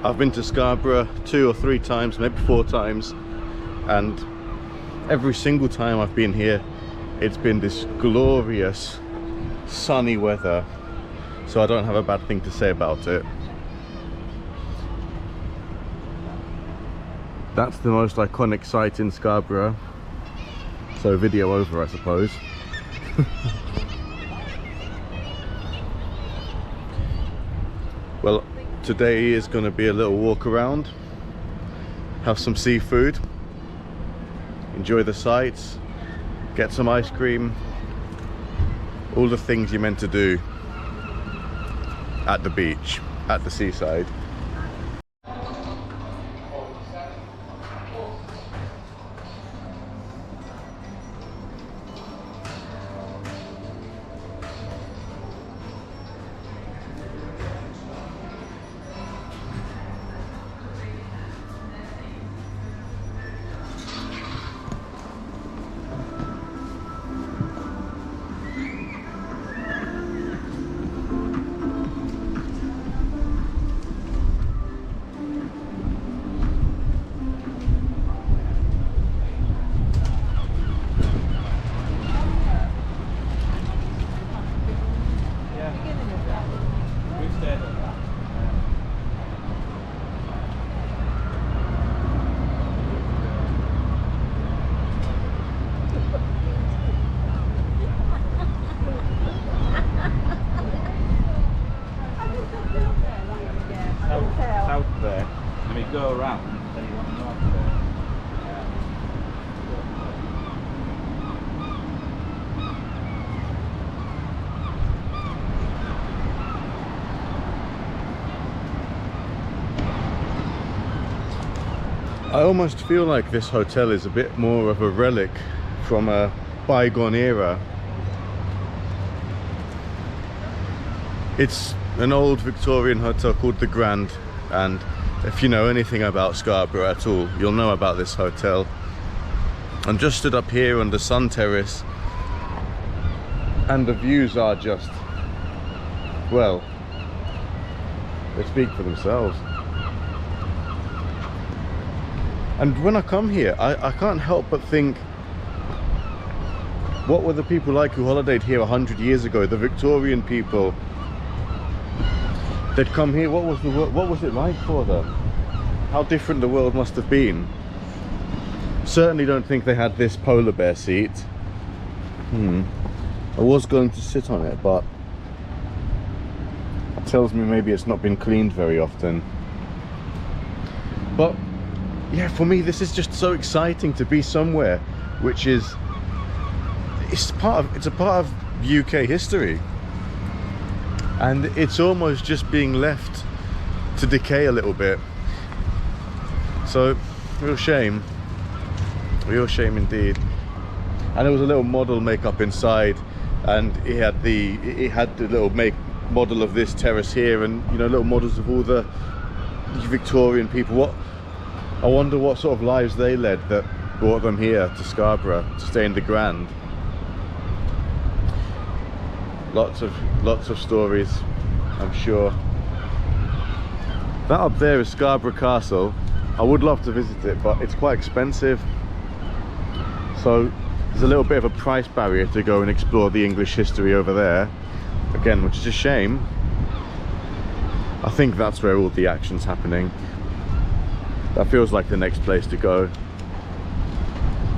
I've been to Scarborough 2 or 3 times, maybe 4 times, and every single time I've been here, it's been this glorious sunny weather, so I don't have a bad thing to say about it. That's the most iconic site in Scarborough, so video over, I suppose. Well, today is going to be a little walk around, have some seafood, enjoy the sights, get some ice cream, all the things you're meant to do at the beach, at the seaside. South there, and we go around, then you want north there. I almost feel like this hotel is a bit more of a relic from a bygone era. It's an old Victorian hotel called the Grand, and if you know anything about Scarborough at all, you'll know about this hotel. I'm just stood up here on the sun terrace, and the views are just, well, they speak for themselves. And when I come here, I can't help but think, what were the people like who holidayed here 100 years ago? The Victorian people. They'd come here. What was it like for them? How different the world must have been. Certainly don't think they had this polar bear seat. I was going to sit on it, but it tells me maybe it's not been cleaned very often. But yeah, for me this is just so exciting to be somewhere which is, it's a part of UK history. And it's almost just being left to decay a little bit. So, real shame indeed. And there was a little model makeup inside, and it had the little model of this terrace here, and you know, little models of all the Victorian people. I wonder what sort of lives they led that brought them here to Scarborough to stay in the Grand. Lots of stories, I'm sure. That up there is Scarborough Castle. I would love to visit it, but it's quite expensive. So there's a little bit of a price barrier to go and explore the English history over there. Again, which is a shame. I think that's where all the action's happening. That feels like the next place to go.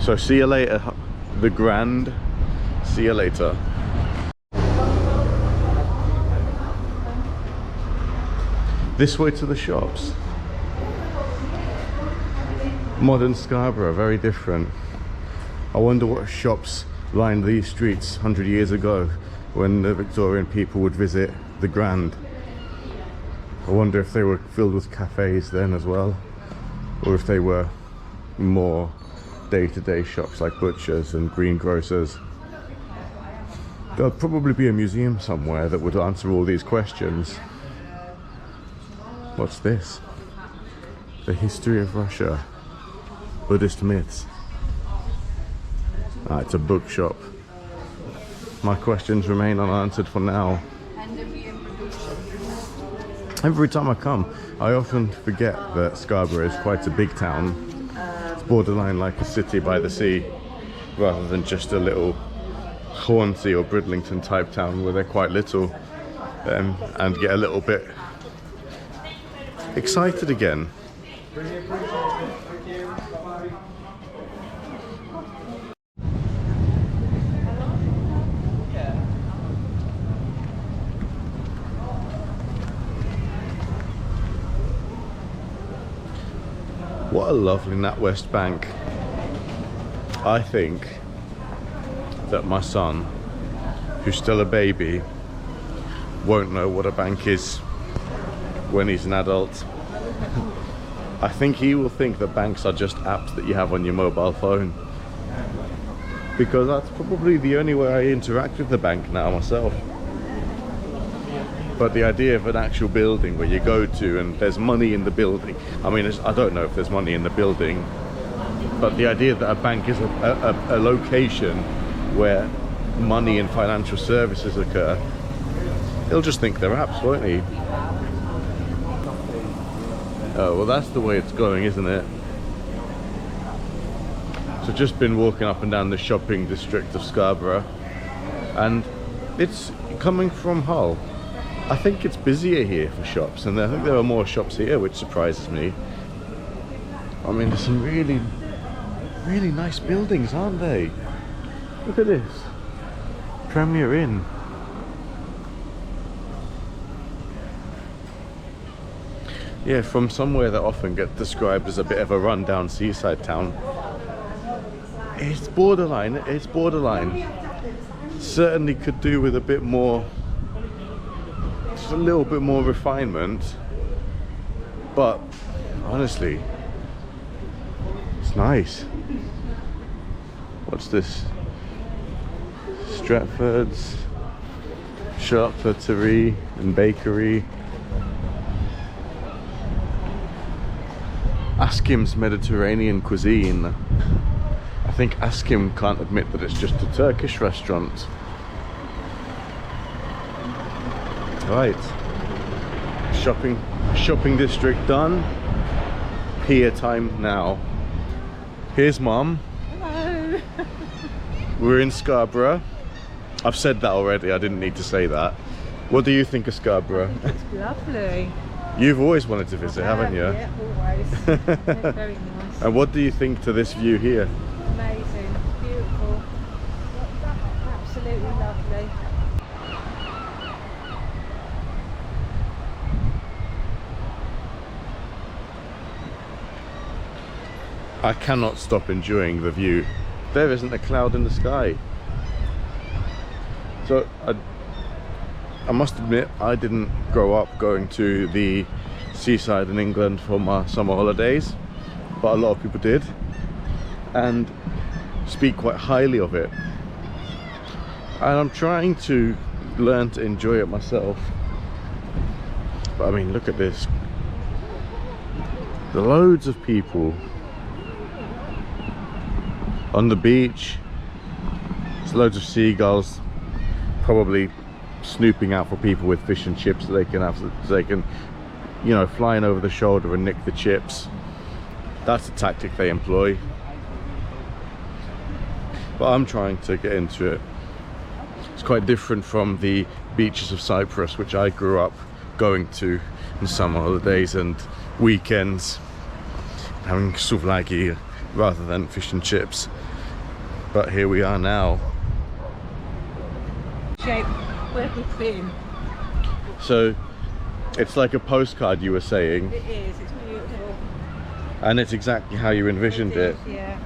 So see you later, the Grand. See you later. This way to the shops. Modern Scarborough, very different. I wonder what shops lined these streets 100 years ago when the Victorian people would visit the Grand. I wonder if they were filled with cafes then as well, or if they were more day-to-day shops like butchers and greengrocers. There'll probably be a museum somewhere that would answer all these questions. What's this? The history of Russia. Buddhist myths. Ah, it's a bookshop. My questions remain unanswered for now. Every time I come, I often forget that Scarborough is quite a big town. It's borderline like a city by the sea, rather than just a little Hornsey or Bridlington type town where they're quite little, and get a little bit excited again. What a lovely NatWest Bank. I think that my son, who's still a baby, won't know what a bank is when he's an adult. I think he will think that banks are just apps that you have on your mobile phone, because that's probably the only way I interact with the bank now myself. But the idea of an actual building where you go to and there's money in the building, I mean, I don't know if there's money in the building, but the idea that a bank is a location where money and financial services occur, he'll just think they're apps, won't he? Oh, well, that's the way it's going, isn't it? So just been walking up and down the shopping district of Scarborough, and it's coming from Hull. I think it's busier here for shops, and I think there are more shops here, which surprises me. I mean, there's some really, really nice buildings, aren't they? Look at this. Premier Inn. Yeah, from somewhere that often gets described as a bit of a rundown seaside town. It's borderline, it's borderline. Certainly could do with a bit more, just a little bit more refinement. But honestly, it's nice. What's this? Stratford's Charcuterie and Bakery. Askim's Mediterranean Cuisine. I think Askim can't admit that it's just a Turkish restaurant. Right. Shopping district done. Pier time now. Here's Mum. Hello. We're in Scarborough. I've said that already, I didn't need to say that. What do you think of Scarborough? It's lovely. You've always wanted to visit, haven't you? Yeah, always. Yeah, very nice. And what do you think to this view here? Amazing. Beautiful. Absolutely lovely. I cannot stop enjoying the view. There isn't a cloud in the sky. So I must admit, I didn't grow up going to the seaside in England for my summer holidays, but a lot of people did and speak quite highly of it, and I'm trying to learn to enjoy it myself. But I mean, look at this. There are loads of people on the beach. There's loads of seagulls probably snooping out for people with fish and chips that they can have, so they can, you know, flying over the shoulder and nick the chips. That's a tactic they employ. But I'm trying to get into it. It's quite different from the beaches of Cyprus, which I grew up going to in summer holidays and weekends, having souvlaki rather than fish and chips. But here we are now. Shape where we've been. So it's like a postcard, you were saying. It is, it's beautiful. And it's exactly how you envisioned it. Yeah.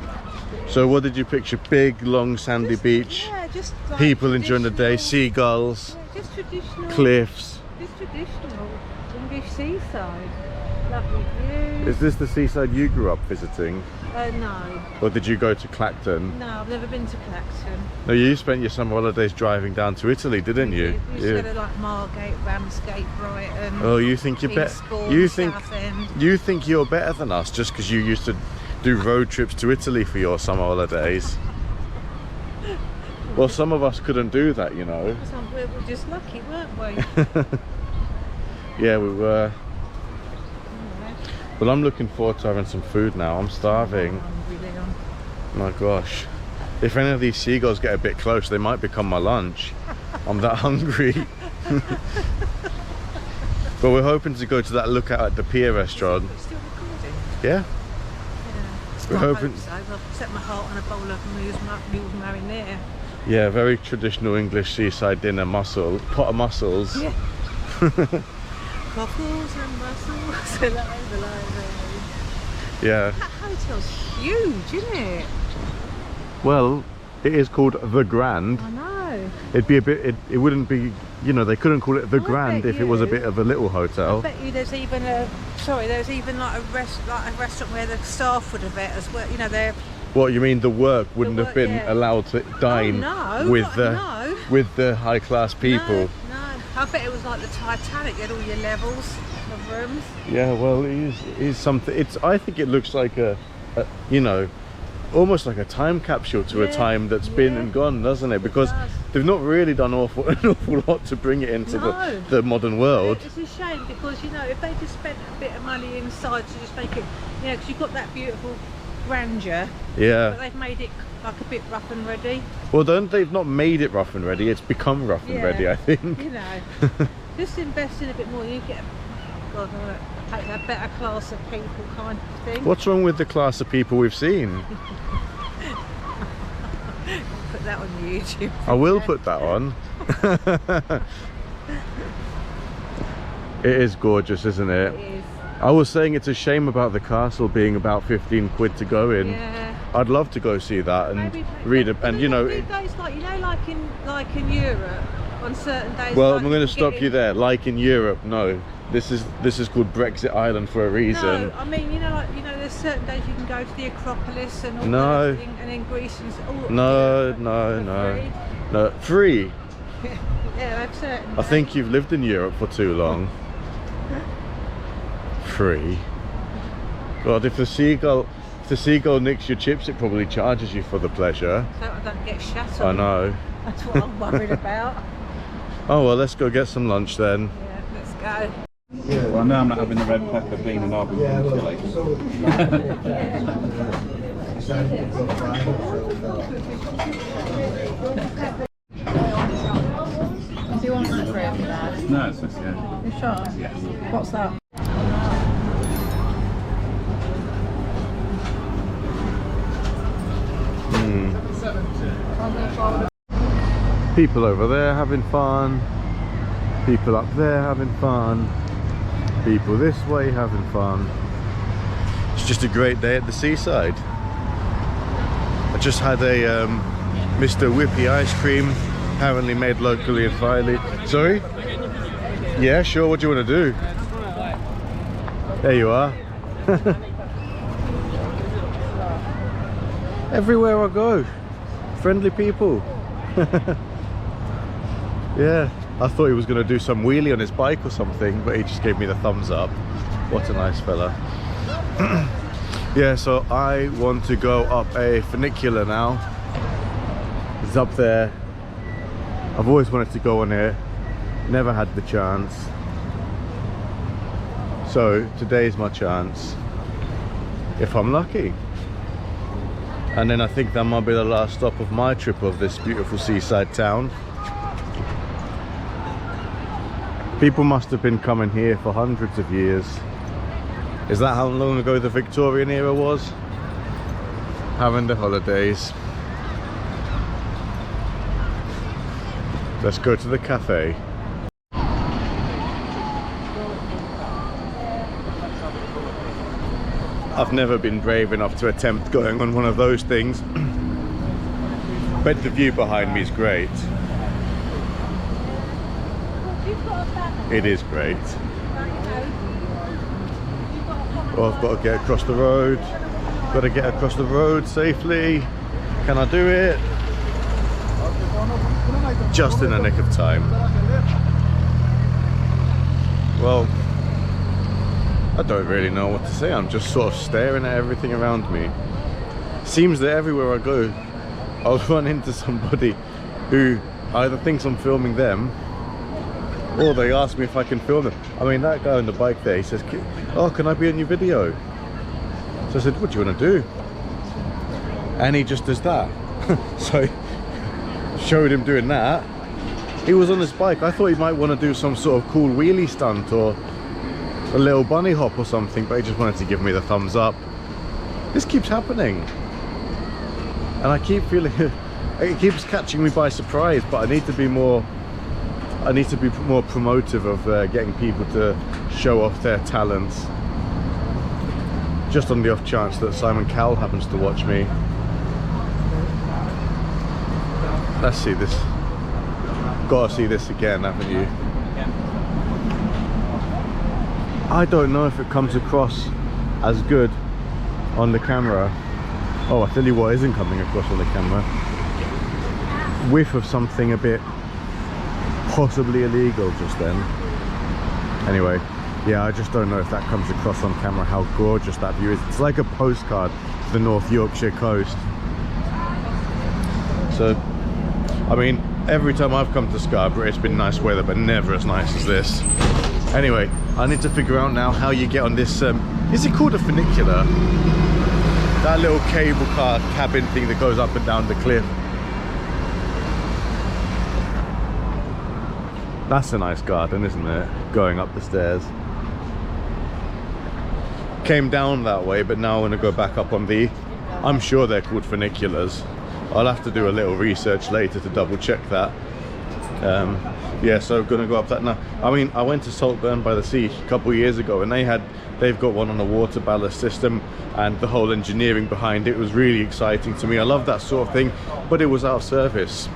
So what did you picture? Big, long, sandy beach, Yeah, just like people enjoying the day, traditional- seagulls, Yeah, just traditional. cliffs. Just traditional English seaside. Lovely views. Is this the seaside you grew up visiting? No. Or did you go to Clacton? No, I've never been to Clacton. No, you spent your summer holidays driving down to Italy, didn't you? We used to go to like Margate, Ramsgate, Brighton. Oh, you think you're better? Eastbourne, You think Southend. you think you're better than us just because you used to do road trips to Italy for your summer holidays? Well, some of us couldn't do that, you know. We're just lucky, weren't we? Yeah, we were. But I'm looking forward to having some food now. I'm starving. Hungry, Leon. My gosh. If any of these seagulls get a bit close, they might become my lunch. I'm that hungry. But we're hoping to go to that lookout at the pier restaurant. It's still recording. Yeah? Yeah. We're hoping. So. I've set my heart on a bowl of mule marinara. Yeah, very traditional English seaside dinner. Pot of mussels. Yeah. Cockles and mussels. Yeah. That hotel's huge, isn't it? Well, it is called the Grand. I know. It'd be a bit. It wouldn't be. You know, they couldn't call it the I Grand bet if it was a you- bit of a little hotel. I bet you there's even a there's even like a restaurant where the staff would have it as well. You know, they're What you mean? The work wouldn't have work, been yeah. allowed to dine no, with not- the no. with the high class people. No. I bet it was like the Titanic. You had all your levels of rooms. Yeah, well, it is something. I think it looks like a you know, almost like a time capsule to a Yeah, time that's been yeah. and gone, doesn't it? Because does. they've not really done an awful lot to bring it into No. the modern world. It's a shame because, you know, if they just spent a bit of money inside to just make it, you know, because you've got that beautiful grandeur, but Yeah. they've made it like a bit rough and ready. Well, they've not made it rough and ready. It's become rough and Yeah. ready, I think. You know, just invest in a bit more. You get, God, a better class of people kind of thing. What's wrong with the class of people we've seen? Put that on YouTube. I will put that on. It is gorgeous, isn't it? It is. I was saying it's a shame about the castle being about 15 quid to go in. Yeah. I'd love to go see that and Maybe read it, and you know. days like, you know, like in Europe, on certain days. Well, like, I'm going to you stop get you in- there. Like in Europe, no. This is called Brexit Island for a reason. No, I mean, you know, like, you know, there's certain days you can go to the Acropolis and all No. that thing, and in Greece and all. No, Europe, no, for no, free. no. Free. Yeah, that's certain. I think you've lived in Europe for too long. Free. God, if the seagull nicks your chips, it probably charges you for the pleasure. So I don't get shut I on. know. That's what I'm worried about. Oh well, let's go get some lunch then. Yeah, let's go. Well, now I'm not having the red pepper bean and I'll be chili. Do you want the fruit, Dad? No, it's just, yeah. You sure? Yes. What's that? People over there having fun. People up there having fun. People this way having fun. It's just a great day at the seaside. I just had a Mr Whippy ice cream, apparently made locally in Filey. Sorry? Yeah, sure. What do you want to do? There you are. Everywhere I go, friendly people. Yeah, I thought he was going to do some wheelie on his bike or something, but he just gave me the thumbs up. What a nice fella. Yeah, so I want to go up a funicular now. It's up there. I've always wanted to go on it, never had the chance. So today's my chance, if I'm lucky. And then I think that might be the last stop of my trip of this beautiful seaside town. People must have been coming here for hundreds of years. Is that how long ago the Victorian era was? Having the holidays. Let's go to the cafe. I've never been brave enough to attempt going on one of those things. But the view behind me is great. It is great. Oh, I've got to get across the road. Got to get across the road safely. Can I do it? Just in the nick of time. Well, I don't really know what to say. I'm just sort of staring at everything around me. Seems that everywhere I go, I'll run into somebody who either thinks I'm filming them Or they ask me if I can film them. I mean, that guy on the bike there, he says, oh, can I be in your video? So I said, what do you want to do? And he just does that. So showed him doing that. He was on his bike. I thought he might want to do some sort of cool wheelie stunt or a little bunny hop or something, but he just wanted to give me the thumbs up. This keeps happening, and I keep feeling it keeps catching me by surprise, but I need to be more promotive of getting people to show off their talents, just on the off chance that Simon Cowell happens to watch me. Let's see this. Gotta see this again, haven't you? I don't know if it comes across as good on the camera. Oh, I tell you what isn't coming across on the camera. Whiff of something a bit possibly illegal just then. Anyway, yeah, I just don't know if that comes across on camera, how gorgeous that view is. It's like a postcard to the North Yorkshire coast. So, I mean, every time I've come to Scarborough, it's been nice weather, but never as nice as this. Anyway, I need to figure out now how you get on this, is it called a funicular? That little cable car cabin thing that goes up and down the cliff. That's a nice garden, isn't it? Going up the stairs. Came down that way, but now I want to go back up on the, I'm sure they're called funiculars. I'll have to do a little research later to double check that. Yeah, so I'm gonna go up that now. I mean, I went to Saltburn by the Sea a couple of years ago, and they've got one on a water ballast system, and the whole engineering behind it was really exciting to me. I love that sort of thing, but it was out of service,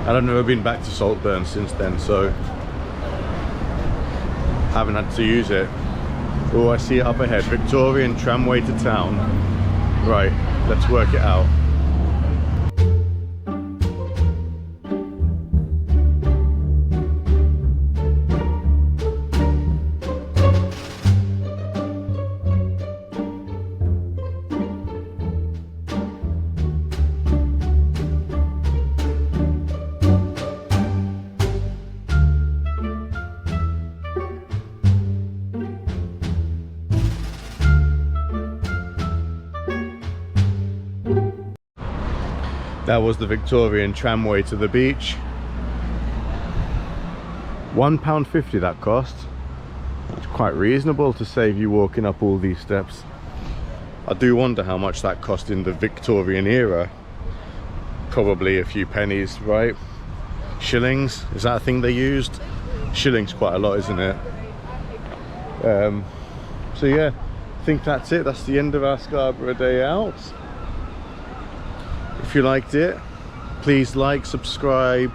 and I've never been back to Saltburn since then, so haven't had to use it. Oh, I see it up ahead, Victorian tramway to town. Right, let's work it out. That was the Victorian tramway to the beach. £1.50 that cost. It's quite reasonable to save you walking up all these steps. I do wonder how much that cost in the Victorian era. Probably a few pennies, right? Shillings, is that a thing they used? Shillings quite a lot, isn't it? So yeah, I think that's it. That's the end of our Scarborough day out. If you liked it, please like, subscribe,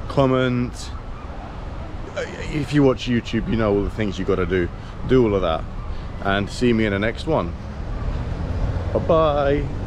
comment. If you watch YouTube, you know all the things you got to do. Do all of that, and see me in the next one. Bye bye.